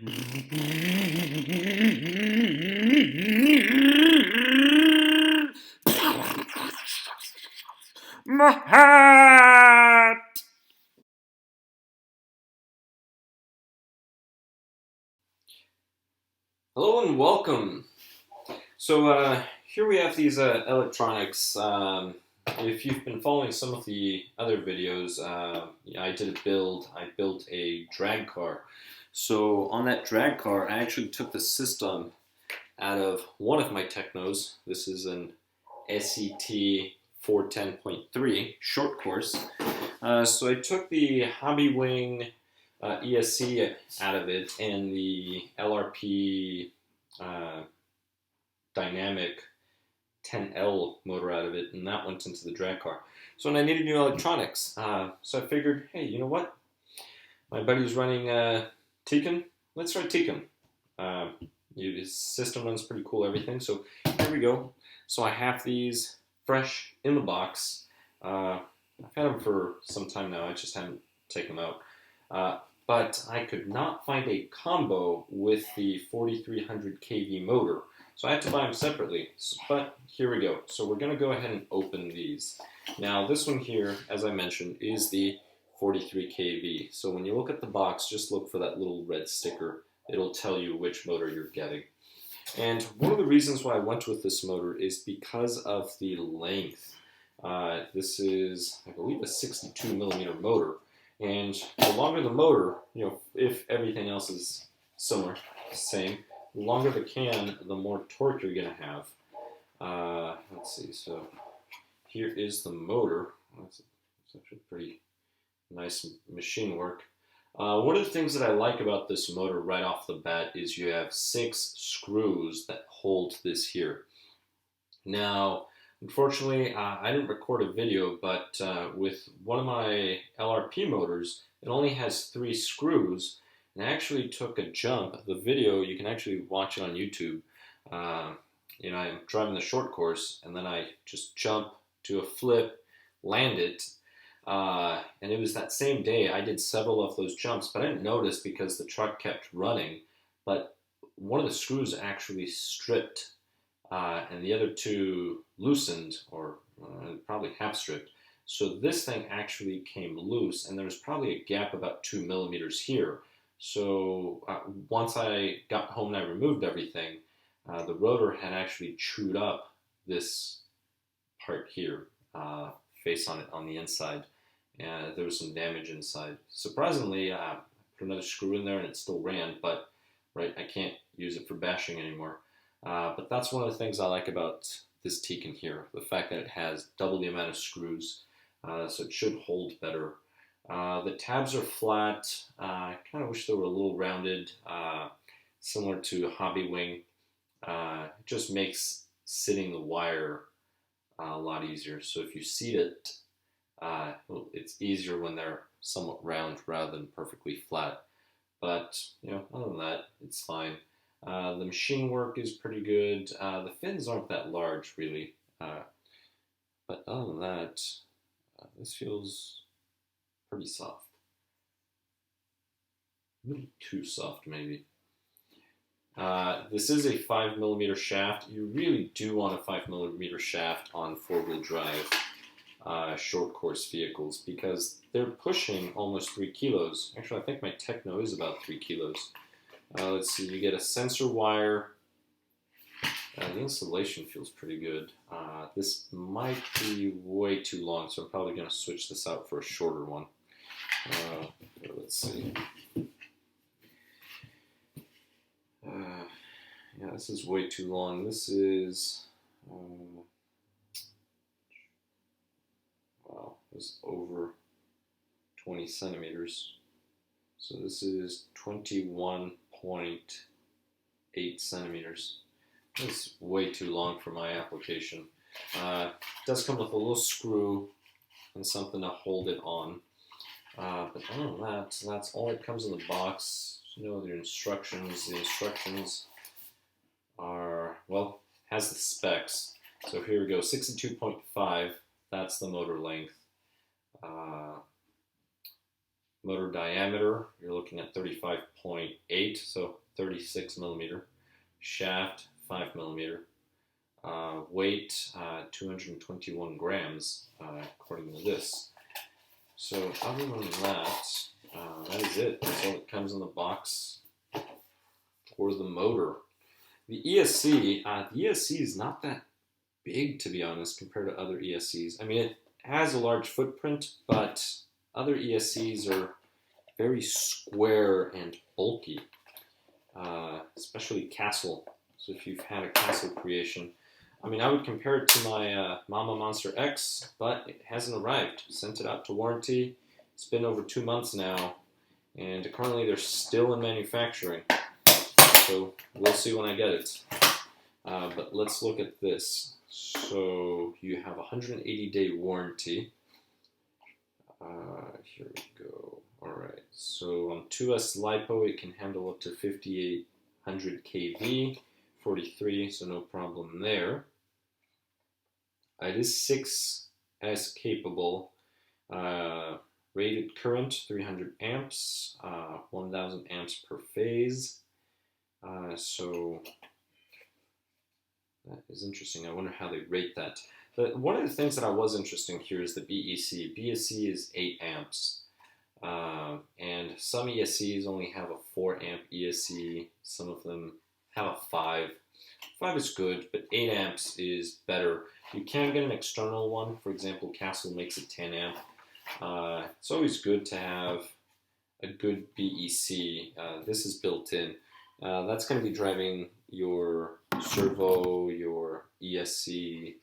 My hat! Hello and welcome. So here we have these electronics. If you've been following some of the other videos, I did a build. I built a drag car. So on that drag car, I actually took the system out of one of my Technos. This is an SET 410.3 short course. So I took the Hobby Wing ESC out of it and the LRP dynamic 10L motor out of it, and that went into the drag car. So when I needed new electronics, so I figured, hey, you know what? My buddy's running Tekin. Let's try Tekin. His system runs pretty cool, everything. So here we go. So I have these fresh in the box. I've had them for some time now. I just haven't taken them out. But I could not find a combo with the 4300 kV motor. So I had to buy them separately, but here we go. So we're going to go ahead and open these. Now this one here, as I mentioned, is the 43 kV. So when you look at the box, just look for that little red sticker. It'll tell you which motor you're getting. And one of the reasons why I went with this motor is because of the length. This is, I believe, a 62 millimeter motor. And the longer the motor, if everything else is similar, same, the longer the can, the more torque you're going to have. Let's see, so here is the motor. It's actually pretty nice machine work. One of the things that I like about this motor right off the bat is you have 6 screws that hold this here. Now, unfortunately, I didn't record a video, but with one of my LRP motors, it only has 3 screws. And I actually took a jump. The video, you can actually watch it on YouTube. I'm driving the short course, and then I just jump, do a flip, land it. And it was that same day I did several of those jumps, but I didn't notice because the truck kept running. But one of the screws actually stripped, and the other 2 loosened, or probably half stripped. So this thing actually came loose, and there was probably a gap about 2 millimeters here. So once I got home and I removed everything, the rotor had actually chewed up this part here, face on it on the inside, and there was some damage inside. Surprisingly, I put another screw in there and it still ran, but right, I can't use it for bashing anymore. But that's one of the things I like about this Tekin here, the fact that it has double the amount of screws, so it should hold better. The tabs are flat. I kind of wish they were a little rounded, similar to Hobby Wing. It just makes sitting the wire a lot easier. So if you seat it, it's easier when they're somewhat round rather than perfectly flat. But, other than that, it's fine. The machine work is pretty good. The fins aren't that large, really. But other than that, this feels pretty soft. A little too soft, maybe. This is a 5 millimeter shaft. You really do want a 5 millimeter shaft on 4-wheel drive short course vehicles because they're pushing almost 3 kilos. Actually, I think my Techno is about 3 kilos. Let's see, you get a sensor wire. The installation feels pretty good. This might be way too long, so I'm probably going to switch this out for a shorter one. Let's see. Yeah, this is way too long. This is, wow, it's over 20 centimeters. So this is 21.8 centimeters. It's way too long for my application. It does come with a little screw and something to hold it on. But other than that, so that's all that comes in the box. The instructions. The instructions are, well, has the specs. So here we go, 62.5. That's the motor length. Motor diameter, you're looking at 35.8, so 36 millimeter. Shaft, 5 millimeter. Weight, 221 grams, according to this. So other than that, that is it. That's all that comes in the box for the motor. The ESC is not that big, to be honest, compared to other ESCs. I mean, it has a large footprint, but other ESCs are very square and bulky, especially Castle. So if you've had a Castle creation, I mean, I would compare it to my Mama Monster X, but it hasn't arrived. Sent it out to warranty. It's been over 2 months now, and currently they're still in manufacturing. So we'll see when I get it. But let's look at this. So you have a 180-day warranty. Here we go. All right. So on 2S LiPo, it can handle up to 5800 kV, 43, so no problem there. It is 6S capable. Rated current 300 amps, 1000 amps per phase. So that is interesting. I wonder how they rate that. One of the things that I was interesting here is the BEC. BEC is 8 amps. And some ESCs only have a 4 amp ESC. Some of them have a 5. 5 is good, but 8 amps is better. You can get an external one. For example, Castle makes it 10 amp. It's always good to have a good BEC. This is built in. That's going to be driving your servo, your ESC,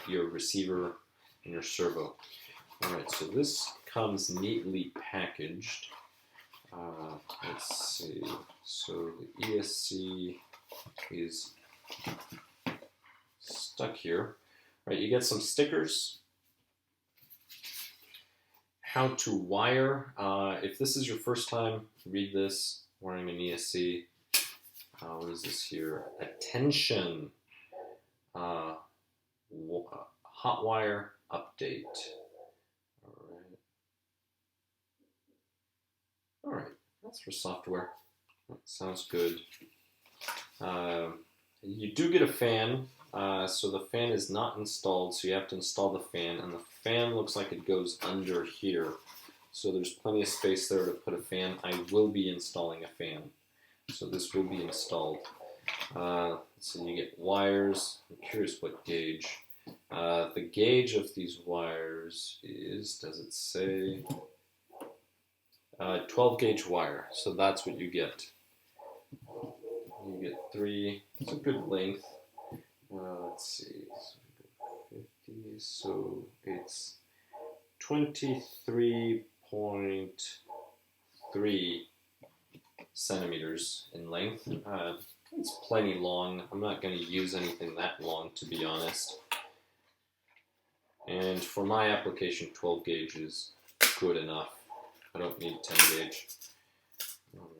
your receiver, and your servo. Alright, so this comes neatly packaged. Let's see. So the ESC is stuck here. Right, you get some stickers. How to wire. If this is your first time, read this. Wiring an ESC. What is this here? Attention. Hot wire update. All right. That's for software. That sounds good. You do get a fan. So the fan is not installed, so you have to install the fan, and the fan looks like it goes under here. So there's plenty of space there to put a fan. I will be installing a fan. So this will be installed. So you get wires. I'm curious what gauge. The gauge of these wires is, does it say? 12 gauge wire. So that's what you get. You get 3. It's a good length. Let's see. So 50. So it's 23.3 centimeters in length. It's plenty long. I'm not going to use anything that long, to be honest. And for my application, 12 gauge is good enough. I don't need 10 gauge. Don't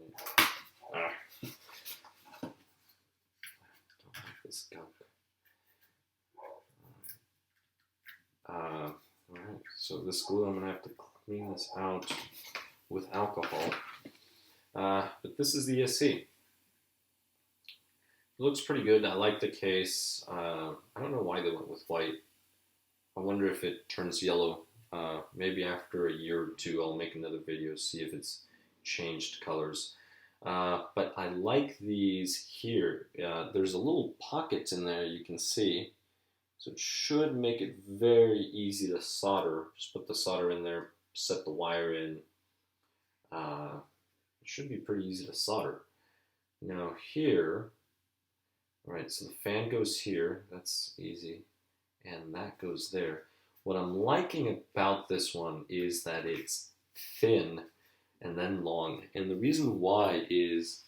like this gunk. Alright, so this glue, I'm going to have to clean this out with alcohol. But this is the ESC. It looks pretty good. I like the case. I don't know why they went with white. I wonder if it turns yellow. Maybe after a year or two I'll make another video, see if it's changed colors. But I like these here. There's a little pocket in there you can see. So it should make it very easy to solder. Just put the solder in there, set the wire in. It should be pretty easy to solder. Now here, right, so the fan goes here, that's easy, and that goes there. What I'm liking about this one is that it's thin and then long. And the reason why is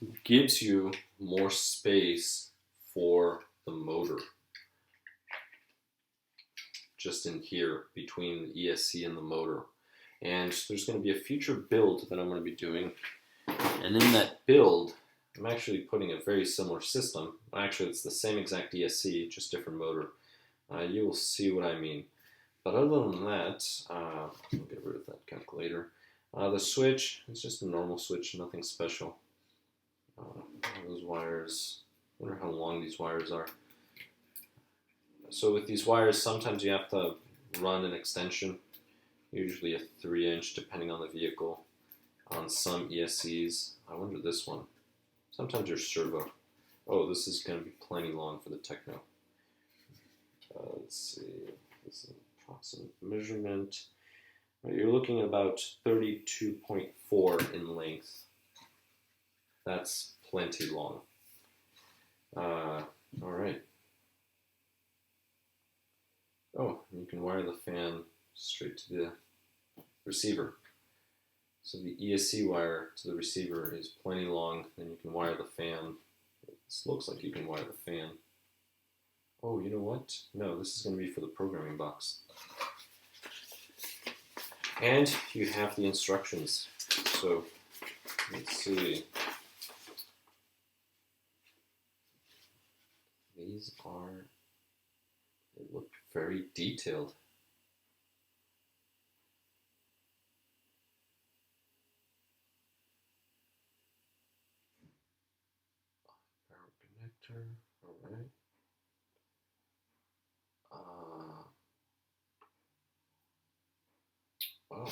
it gives you more space for the motor. Just in here between the ESC and the motor. And there's going to be a future build that I'm going to be doing. And in that build, I'm actually putting a very similar system. Actually, it's the same exact ESC, just different motor. You will see what I mean. But other than that, I'll get rid of that calculator. The switch, it's just a normal switch, nothing special. Those wires, I wonder how long these wires are. So with these wires, sometimes you have to run an extension, usually a 3-inch, depending on the vehicle. On some ESCs, I wonder this one. Sometimes you're servo. Oh, this is going to be plenty long for the Techno. Let's see, this is an approximate measurement. Right, you're looking at about 32.4 in length. That's plenty long. All right. Oh, you can wire the fan straight to the receiver. So the ESC wire to the receiver is plenty long, then you can wire the fan. This looks like you can wire the fan. Oh, you know what? No, this is going to be for the programming box. And you have the instructions. So, let's see. These are, they look very detailed. Power connector, all right. Wow.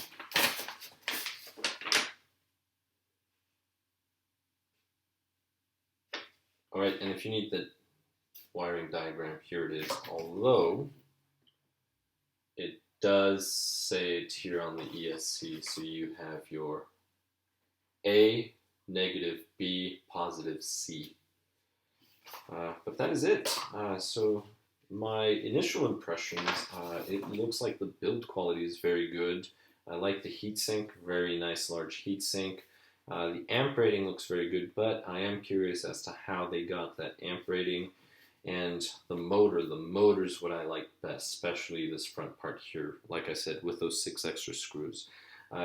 All right, and if you need the wiring diagram, here it is. Although it does say it here on the ESC, so you have your A, negative, B, positive, C. But that is it. So my initial impressions, it looks like the build quality is very good. I like the heatsink, very nice large heatsink. The amp rating looks very good, but I am curious as to how they got that amp rating. And the motor. The motor is what I like best, especially this front part here, like I said, with those 6 extra screws.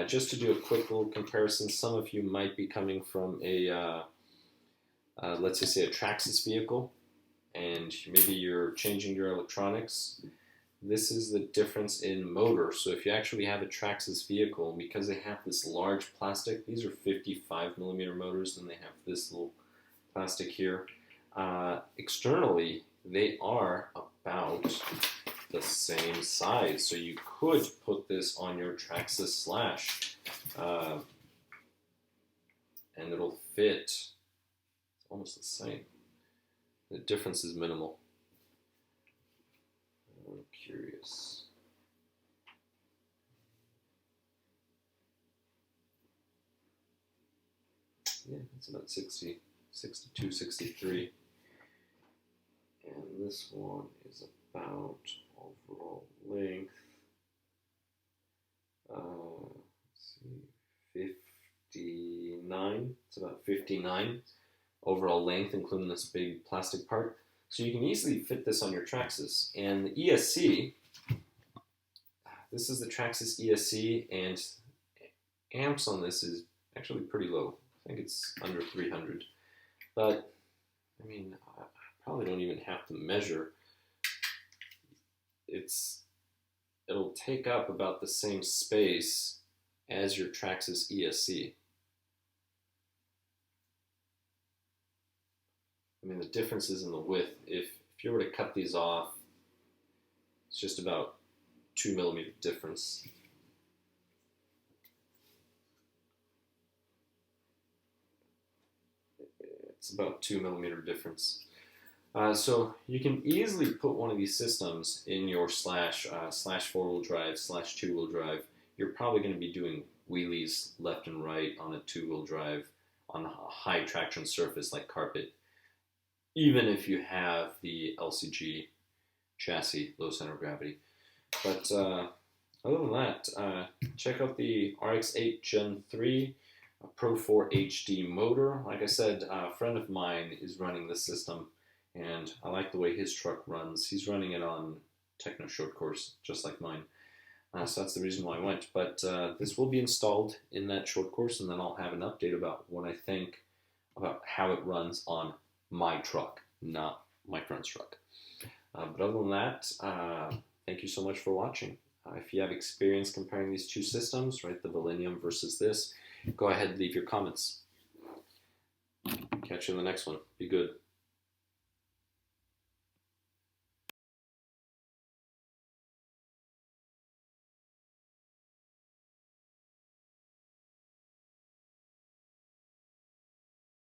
Just to do a quick little comparison, some of you might be coming from a, let's just say a Traxxas vehicle, and maybe you're changing your electronics. This is the difference in motor. So if you actually have a Traxxas vehicle, because they have this large plastic, these are 55mm motors, and they have this little plastic here. Externally, they are about the same size, so you could put this on your Traxxas Slash, and it'll fit. It's almost the same. The difference is minimal. I'm curious. Yeah, it's about 60, 62, 63. And this one is about overall length, let's see, 59. It's about 59 overall length, including this big plastic part. So you can easily fit this on your Traxxas. And the ESC, this is the Traxxas ESC, and amps on this is actually pretty low. I think it's under 300. But, I mean, I probably don't even have to measure. It'll take up about the same space as your Traxxas ESC. I mean, the difference is in the width. If you were to cut these off, it's just about 2mm difference. It's about 2mm difference. So you can easily put one of these systems in your slash 4-wheel drive, slash 2-wheel drive. You're probably going to be doing wheelies left and right on a 2-wheel drive on a high traction surface like carpet, even if you have the LCG chassis, low center of gravity. But other than that, check out the RX8 Gen 3 Pro4 HD motor. Like I said, a friend of mine is running this system, and I like the way his truck runs. He's running it on Techno short course, just like mine. So that's the reason why I went. But this will be installed in that short course, and then I'll have an update about what I think about how it runs on my truck, not my friend's truck. But other than that, thank you so much for watching. If you have experience comparing these two systems, right, the Velineon versus this, go ahead and leave your comments. Catch you in the next one. Be good.